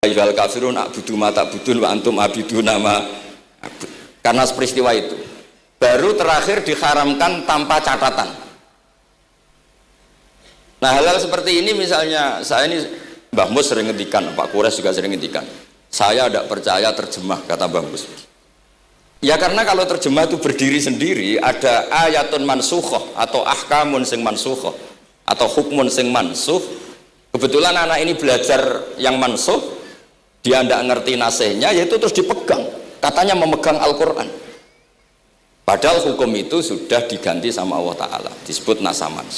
ayyuhal kafirun a'budu ma ta'budun wa antum abiduna ma. Karena peristiwa itu baru terakhir diharamkan tanpa catatan. Nah, hal-hal seperti ini misalnya saya ini Mbah Mus sering ngendikan, Pak Kures juga sering ngendikan, saya tidak percaya terjemah, kata Mbah Mus. Ya karena kalau terjemah itu berdiri sendiri, ada ayatun mansukhoh atau ahkamun sing mansukhoh atau hukmun sing mansuh. Kebetulan anak ini belajar yang mansuh, dia tidak ngerti nasihnya, yaitu terus dipegang, katanya memegang Al-Quran. Padahal hukum itu sudah diganti sama Allah Ta'ala, disebut nasa mansuh.